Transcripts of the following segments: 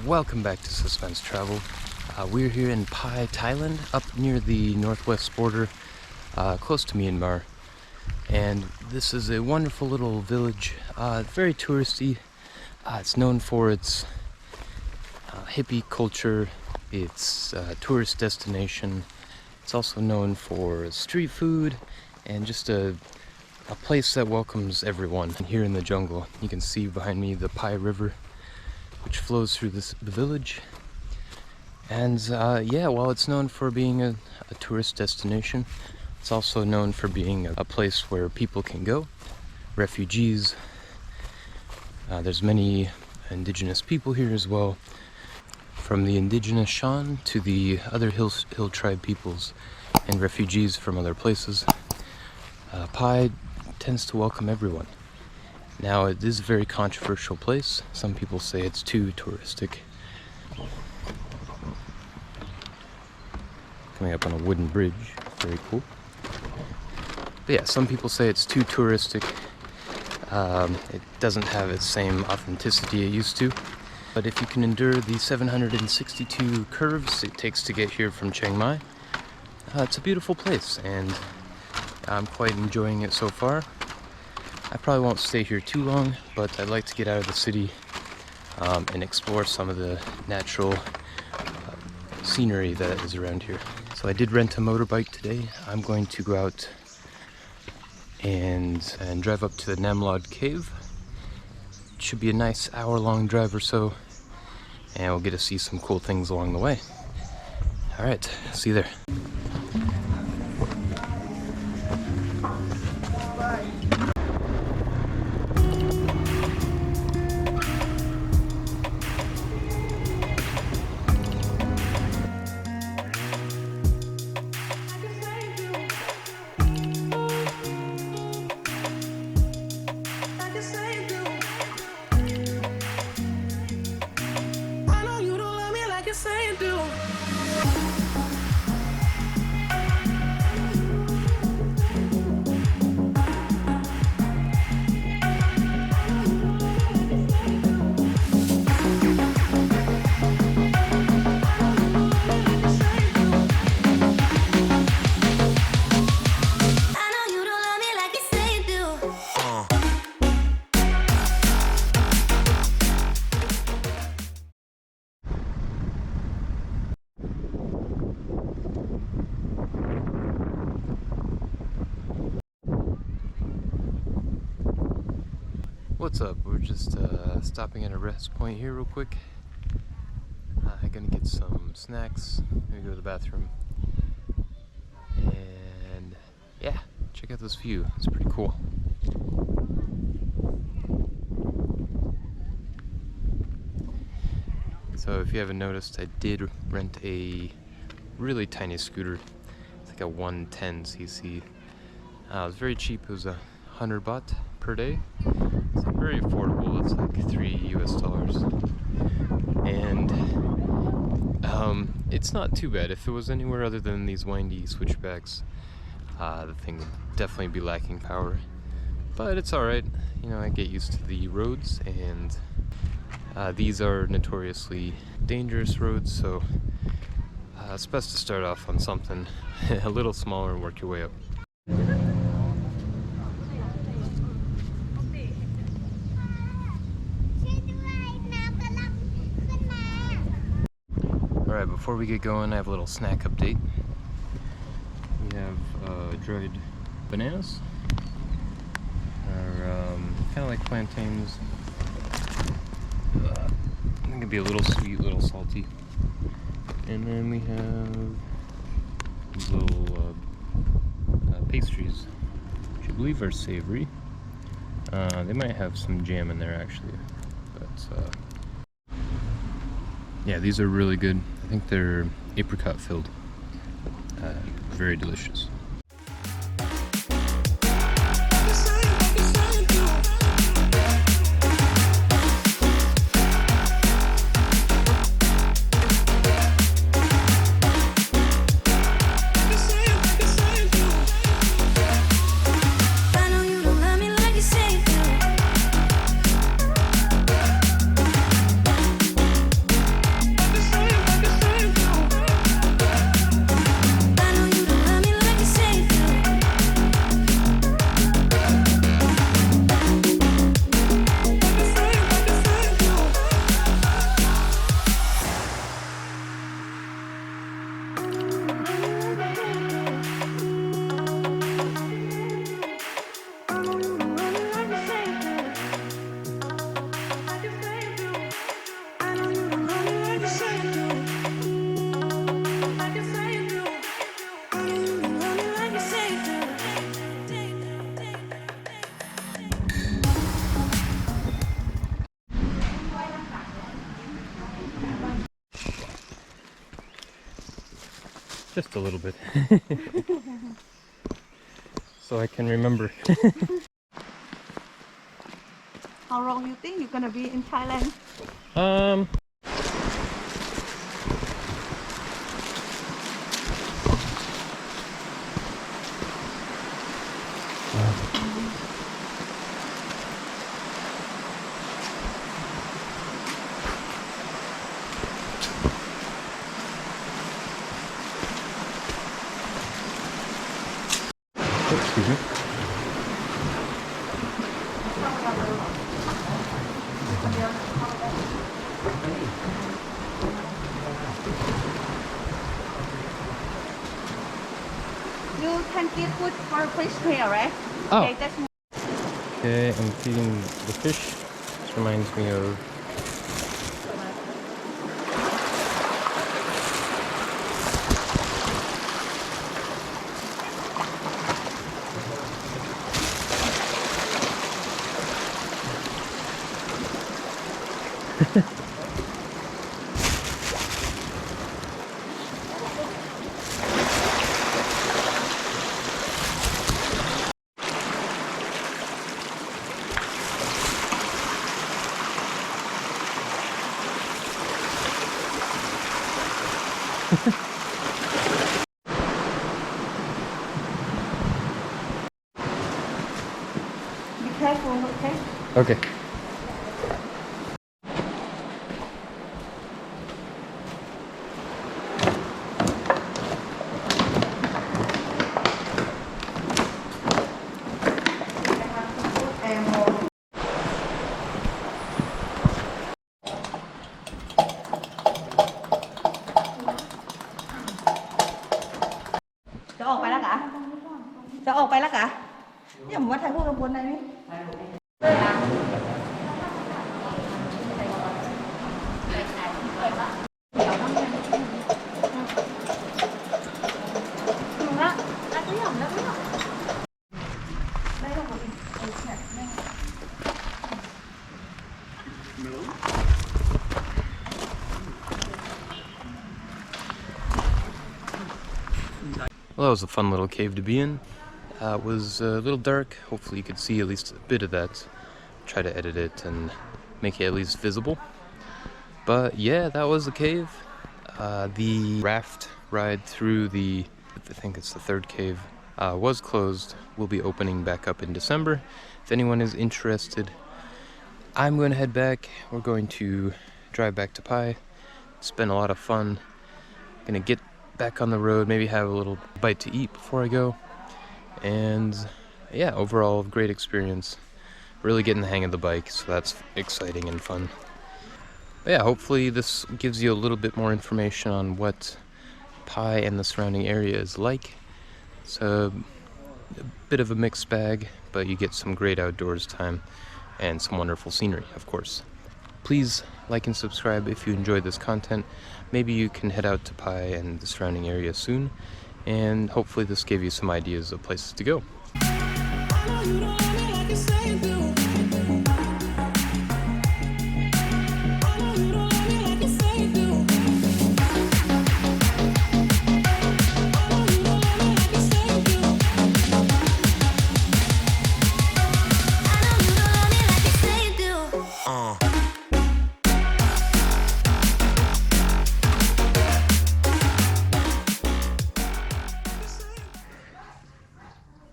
Welcome back to Suspense Travel. We're here in Pai Thailand, up near the northwest border, close to Myanmar. And this is a wonderful little village, very touristy. It's known for its hippie culture, its tourist destination. It's also known for street food and just a place that welcomes everyone. Here in the jungle, you can see behind me the Pai River, which flows through the village. And yeah, while it's known for being a tourist destination, it's also known for being a place where people can go, refugees. There's many indigenous people here as well, from the indigenous Shan to the other hill tribe peoples and refugees from other places. Pai tends to welcome everyone. Now, it is a very controversial place. Some people say it's too touristic. Coming up on a wooden bridge, very cool. But yeah, some people say it's too touristic. It doesn't have its same authenticity it used to. But if you can endure the 762 curves it takes to get here from Chiang Mai, it's a beautiful place, and I'm quite enjoying it so far. I probably won't stay here too long, but I'd like to get out of the city and explore some of the natural scenery that is around here. So I did rent a motorbike today. I'm going to go out and drive up to the Nam Lod Cave. It should be a nice hour-long drive or so, and we'll get to see some cool things along the way. All right, see you there. What's up? We're just stopping at a rest point here real quick. I'm gonna get some snacks, maybe go to the bathroom, and yeah, check out this view. It's pretty cool. So if you haven't noticed, I did rent a really tiny scooter. It's like a 110cc. It was very cheap. It was 100 baht per day. It's very affordable. It's like $3 US. And it's not too bad. If it was anywhere other than these windy switchbacks, the thing would definitely be lacking power. But it's alright. You know, I get used to the roads, and these are notoriously dangerous roads, so it's best to start off on something a little smaller and work your way up. Alright, before we get going, I have a little snack update. We have dried bananas. Kind of like plantains. I think it'd be a little sweet, a little salty. And then we have these little pastries, which I believe are savory. They might have some jam in there actually, but yeah, these are really good. I think they're apricot filled. Very delicious. Just a little bit. So I can remember. How long you think you're gonna be in Thailand? Excuse me. You can give food for fish here, right? Oh. Okay, that's Okay, I'm feeding the fish. This reminds me of be careful, okay? Okay. And จะออกไปแล้วกะจะออกไปแล้วกะเนี่ยผมว่าถ่ายรูปกับบนไหนนี่Well, that was a fun little cave to be in. It was a little dark. Hopefully you could see at least a bit of that. Try to edit it and make it at least visible. But yeah, that was the cave. The raft ride through I think it's the third cave, was closed. We'll be opening back up in December. If anyone is interested, I'm going to head back. We're going to drive back to Pai. It's been a lot of fun. Gonna get back on the road, maybe have a little bite to eat before I go. And yeah, overall great experience. Really getting the hang of the bike, so that's exciting and fun. But yeah, hopefully this gives you a little bit more information on what Pai and the surrounding area is like. It's a bit of a mixed bag, but you get some great outdoors time and some wonderful scenery, of course. Please like and subscribe if you enjoyed this content. Maybe you can head out to Pai and the surrounding area soon, and hopefully this gave you some ideas of places to go.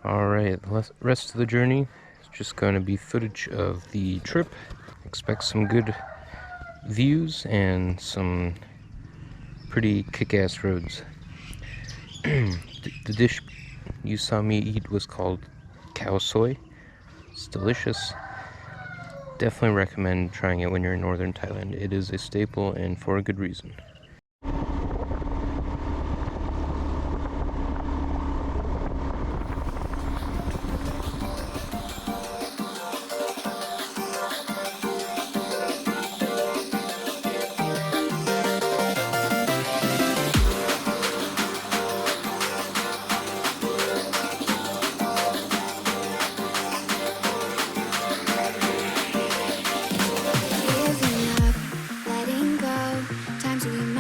Alright, the rest of the journey is just going to be footage of the trip. Expect some good views and some pretty kick-ass roads. The dish you saw me eat was called cow soy. It's delicious. Definitely recommend trying it when you're in northern Thailand. It is a staple and for a good reason. Giving up, letting go. Times we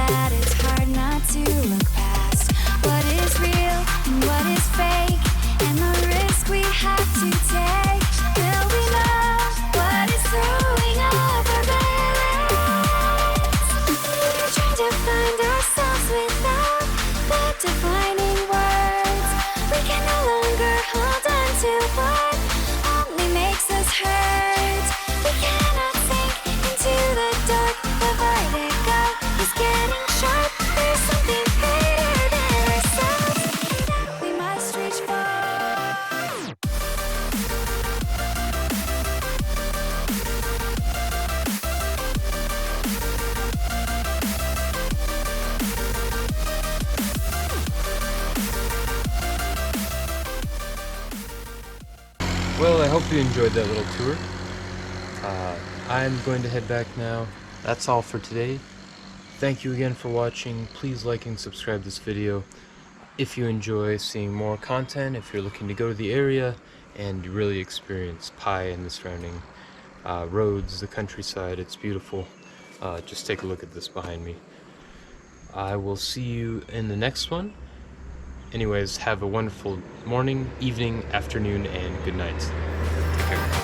that it's hard not to look past what is real and what is fake, and the risk we have to take. Will we know what is throwing off our balance? We're trying to find ourselves without the defining words. We can no longer hold on to what only makes us hurt. We cannot sink into the dark. The vertigo is getting sharp. There's something greater than ourselves that we must reach for. Well, I hope you enjoyed that little tour. I'm going to head back now. That's all for today. Thank you again for watching. Please like and subscribe this video. If you enjoy seeing more content, if you're looking to go to the area and really experience Pai and the surrounding roads, the countryside, it's beautiful. Just take a look at this behind me. I will see you in the next one. Anyways, have a wonderful morning, evening, afternoon, and good night. Take care.